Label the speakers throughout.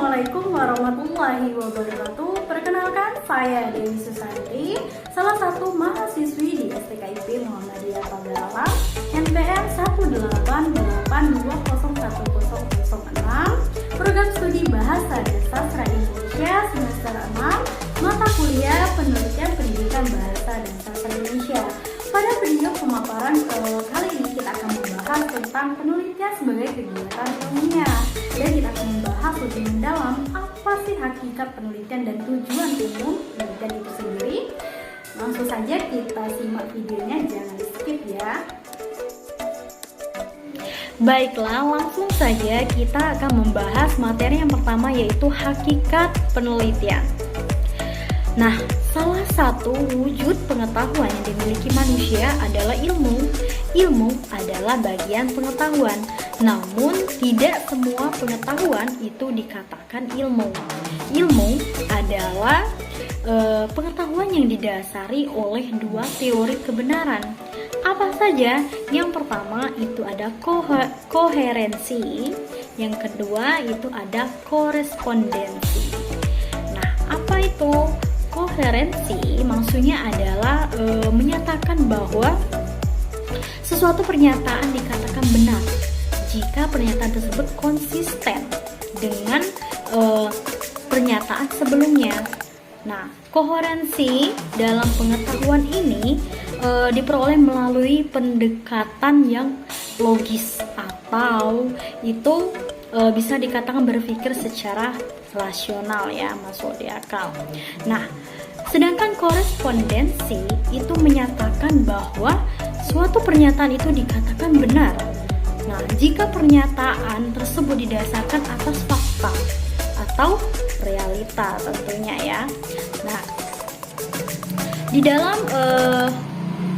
Speaker 1: Assalamualaikum warahmatullahi wabarakatuh. Perkenalkan, saya Dewi Susanti, salah satu mahasiswi di STKIP Muhammadiyah Pagaralam, NPM 182011006, program studi Bahasa dan Sastra Indonesia semester 6, mata kuliah Penelitian Pendidikan Bahasa dan Sastra Indonesia. Pada video pemaparan kali ini kita akan membahas tentang penelitian sebagai kegiatan ilmiah, dan kita akan membahas lebih mendalam apa sih hakikat penelitian dan tujuan umum penelitian itu sendiri. Langsung saja kita simak videonya, jangan di skip ya. Baiklah, langsung saja kita akan membahas materi yang pertama, yaitu hakikat penelitian. Nah, salah satu wujud pengetahuan yang dimiliki manusia adalah ilmu. Ilmu adalah bagian pengetahuan, namun tidak semua pengetahuan itu dikatakan ilmu. Ilmu adalah pengetahuan yang didasari oleh dua teori kebenaran. Apa saja? Yang pertama itu ada koherensi, yang kedua itu ada korespondensi. Nah, apa itu? Koherensi maksudnya adalah menyatakan bahwa sesuatu pernyataan dikatakan benar jika pernyataan tersebut konsisten dengan pernyataan sebelumnya. Nah, koherensi dalam pengetahuan ini diperoleh melalui pendekatan yang logis, atau itu bisa dikatakan berpikir secara rasional ya, masuk di akal. Nah, sedangkan korespondensi itu menyatakan bahwa suatu pernyataan itu dikatakan benar. Nah, jika pernyataan tersebut didasarkan atas fakta atau realita tentunya ya. Nah, di dalam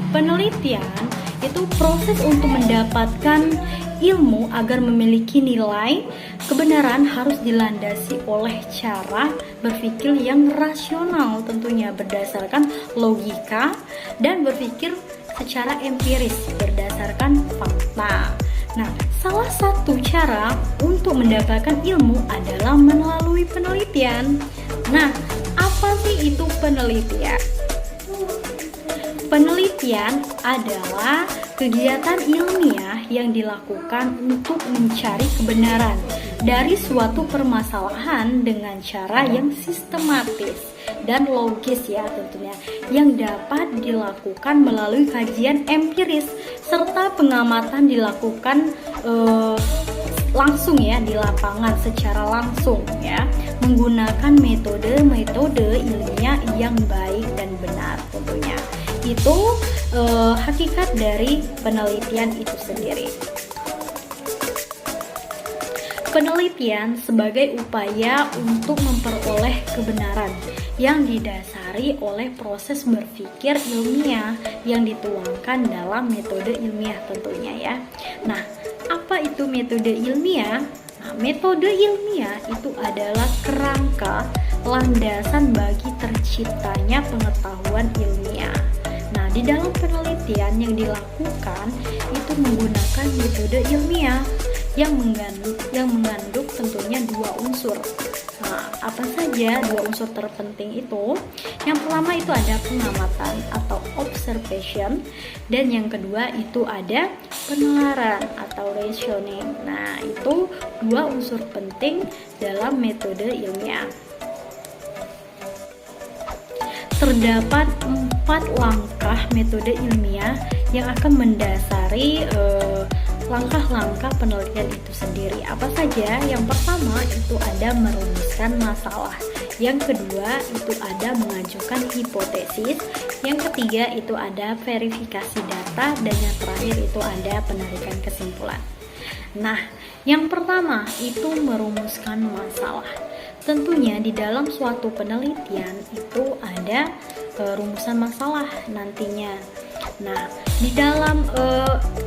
Speaker 1: penelitian itu proses untuk mendapatkan ilmu agar memiliki nilai kebenaran harus dilandasi oleh cara berpikir yang rasional, tentunya berdasarkan logika dan berpikir secara empiris berdasarkan fakta. Nah, salah satu cara untuk mendapatkan ilmu adalah melalui penelitian. Nah, apa sih itu penelitian? Penelitian adalah kegiatan ilmiah yang dilakukan untuk mencari kebenaran dari suatu permasalahan dengan cara yang sistematis dan logis ya tentunya, yang dapat dilakukan melalui kajian empiris serta pengamatan dilakukan langsung ya di lapangan secara langsung ya, menggunakan metode ilmiah yang baik dan benar tentunya. Itu hakikat dari penelitian itu sendiri. Penelitian sebagai upaya untuk memperoleh kebenaran yang didasari oleh proses berpikir ilmiah yang dituangkan dalam metode ilmiah tentunya ya. Nah, apa itu metode ilmiah? Nah, metode ilmiah itu adalah kerangka landasan bagi terciptanya pengetahuan ilmiah. Nah, di dalam penelitian yang dilakukan itu menggunakan metode ilmiah yang mengandung tentunya dua unsur. Nah, apa saja dua unsur terpenting itu? Yang pertama itu ada pengamatan atau observation, dan yang kedua itu ada penalaran atau reasoning. Nah, itu dua unsur penting dalam metode ilmiah. Terdapat 4 langkah metode ilmiah yang akan mendasari langkah-langkah penelitian itu sendiri. Apa saja? Yang pertama itu ada merumuskan masalah. Yang kedua itu ada mengajukan hipotesis. Yang ketiga itu ada verifikasi data, dan yang terakhir itu ada penarikan kesimpulan. Nah, yang pertama itu merumuskan masalah. Tentunya di dalam suatu penelitian itu ada rumusan masalah nantinya. Nah, di dalam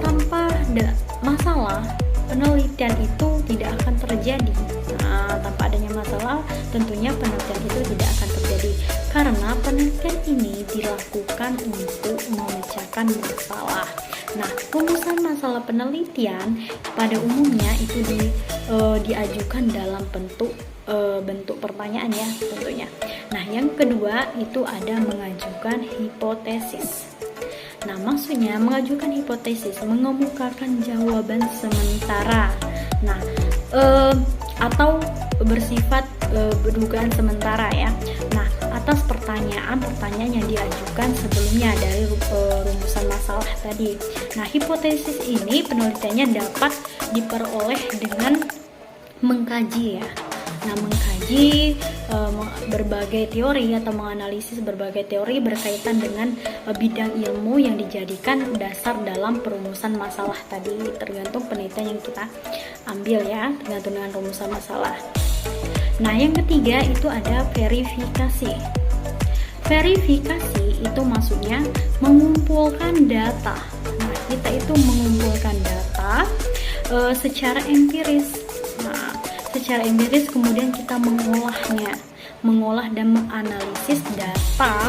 Speaker 1: tanpa masalah penelitian itu tidak akan terjadi. Nah, tanpa adanya masalah tentunya penelitian itu tidak akan terjadi, karena penelitian ini dilakukan untuk memecahkan masalah. Nah, rumusan masalah penelitian pada umumnya itu diajukan dalam bentuk pertanyaan ya tentunya. Nah, yang kedua itu ada mengajukan hipotesis. Nah, maksudnya mengajukan hipotesis, mengemukakan jawaban sementara. Nah, atau bersifat dugaan sementara ya. Nah, atas pertanyaan yang diajukan sebelumnya dari rumusan masalah tadi. Nah, hipotesis ini penelitiannya dapat diperoleh dengan mengkaji ya. Nah, mengkaji berbagai teori atau menganalisis berbagai teori berkaitan dengan bidang ilmu yang dijadikan dasar dalam perumusan masalah tadi, tergantung penelitian yang kita ambil ya, tergantung dengan rumusan masalah. Nah, yang ketiga itu ada verifikasi. Verifikasi itu maksudnya mengumpulkan data. Nah, kita itu mengumpulkan data secara empiris. Nah, secara empiris kemudian kita mengolah dan menganalisis data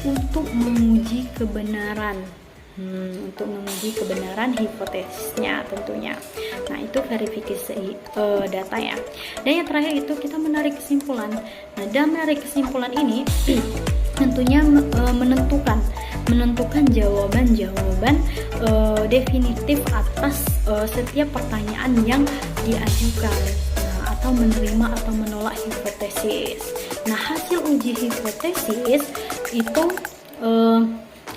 Speaker 1: untuk menguji kebenaran. Untuk menguji kebenaran hipotesisnya tentunya. Nah, itu verifikasi data ya. Dan yang terakhir itu kita menarik kesimpulan. Nah, dalam menarik kesimpulan ini tentunya menentukan jawaban-jawaban definitif atas setiap pertanyaan yang diajukan. Nah, atau menerima atau menolak hipotesis. Nah, hasil uji hipotesis itu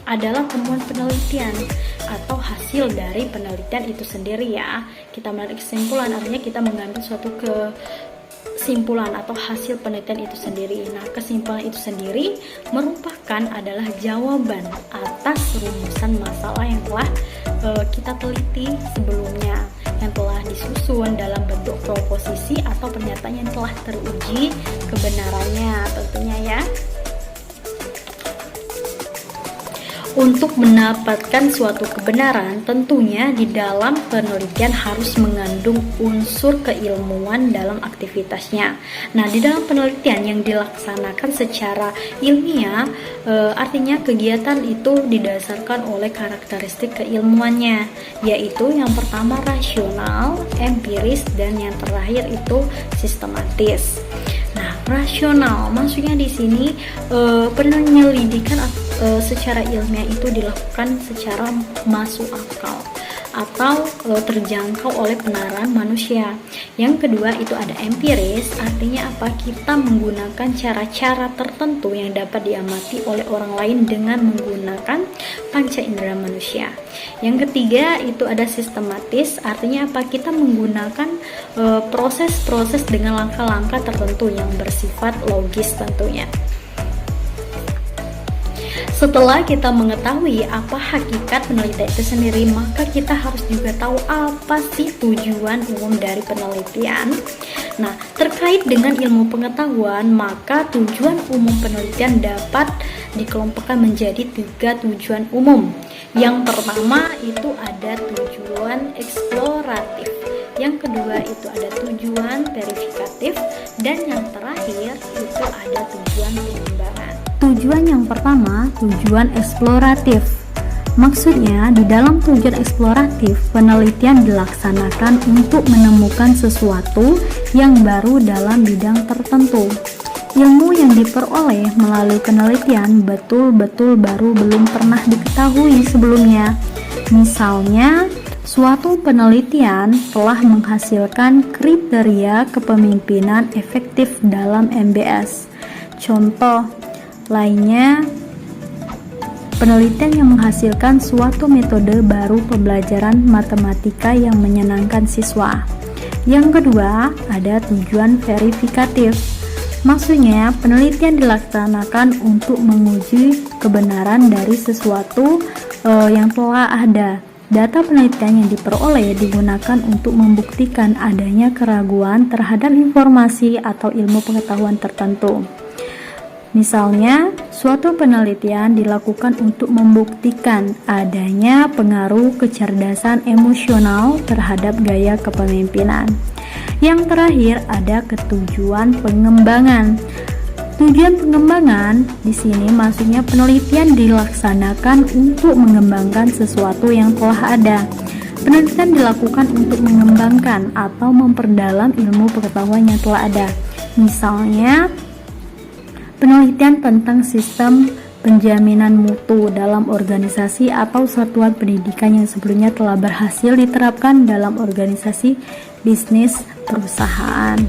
Speaker 1: adalah temuan penelitian atau hasil dari penelitian itu sendiri ya. Kita menarik kesimpulan, artinya kita mengambil suatu kesimpulan atau hasil penelitian itu sendiri. Nah, kesimpulan itu sendiri merupakan adalah jawaban atas rumusan masalah yang telah kita teliti sebelumnya, yang telah disusun dalam bentuk proposisi atau pernyataan yang telah teruji kebenarannya tentunya ya. Untuk mendapatkan suatu kebenaran, tentunya di dalam penelitian harus mengandung unsur keilmuan dalam aktivitasnya. Nah, di dalam penelitian yang dilaksanakan secara ilmiah, artinya kegiatan itu didasarkan oleh karakteristik keilmuannya, yaitu yang pertama rasional, empiris, dan yang terakhir itu sistematis. Nah, rasional maksudnya di sini penyelidikan secara ilmiah itu dilakukan secara masuk akal atau terjangkau oleh penerapan manusia. Yang kedua itu ada empiris, artinya apa? Kita menggunakan cara-cara tertentu yang dapat diamati oleh orang lain dengan menggunakan panca indera manusia. Yang ketiga itu ada sistematis, artinya apa? Kita menggunakan proses-proses dengan langkah-langkah tertentu yang bersifat logis tentunya. Setelah kita mengetahui apa hakikat penelitian itu sendiri, maka kita harus juga tahu apa sih tujuan umum dari penelitian. Nah, terkait dengan ilmu pengetahuan, maka tujuan umum penelitian dapat dikelompokkan menjadi 3 tujuan umum. Yang pertama itu ada tujuan eksploratif, yang kedua itu ada tujuan verifikatif, dan yang terakhir itu ada tujuan pengembangan. Tujuan yang pertama, tujuan eksploratif. Maksudnya, di dalam tujuan eksploratif, penelitian dilaksanakan untuk menemukan sesuatu yang baru dalam bidang tertentu. Ilmu yang diperoleh melalui penelitian betul-betul baru, belum pernah diketahui sebelumnya. Misalnya, suatu penelitian telah menghasilkan kriteria kepemimpinan efektif dalam MBS. Contoh lainnya, penelitian yang menghasilkan suatu metode baru pembelajaran matematika yang menyenangkan siswa. Yang kedua, ada tujuan verifikatif. Maksudnya, penelitian dilaksanakan untuk menguji kebenaran dari sesuatu yang telah ada. Data penelitian yang diperoleh digunakan untuk membuktikan adanya keraguan terhadap informasi atau ilmu pengetahuan tertentu. Misalnya, suatu penelitian dilakukan untuk membuktikan adanya pengaruh kecerdasan emosional terhadap gaya kepemimpinan. Yang terakhir ada ketujuan pengembangan. Tujuan pengembangan di sini maksudnya penelitian dilaksanakan untuk mengembangkan sesuatu yang telah ada. Penelitian dilakukan untuk mengembangkan atau memperdalam ilmu pengetahuan yang telah ada. Misalnya, penelitian tentang sistem penjaminan mutu dalam organisasi atau satuan pendidikan yang sebelumnya telah berhasil diterapkan dalam organisasi bisnis perusahaan.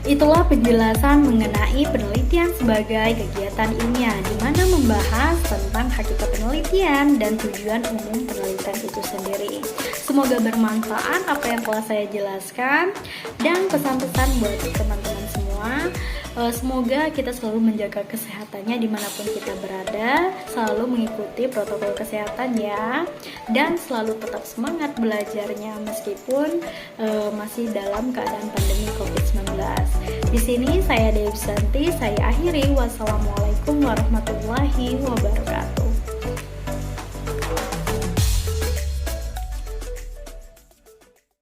Speaker 1: Itulah penjelasan mengenai penelitian sebagai kegiatan ilmiah, di mana membahas tentang hakikat penelitian dan tujuan umum penelitian itu sendiri. Semoga bermanfaat apa yang telah saya jelaskan, dan pesan-pesan buat teman-teman semua. Semoga kita selalu menjaga kesehatannya dimanapun kita berada, selalu mengikuti protokol kesehatan ya, dan selalu tetap semangat belajarnya meskipun masih dalam keadaan pandemi COVID-19. Di sini saya Dewi Santi, saya akhiri. Wassalamualaikum warahmatullahi wabarakatuh.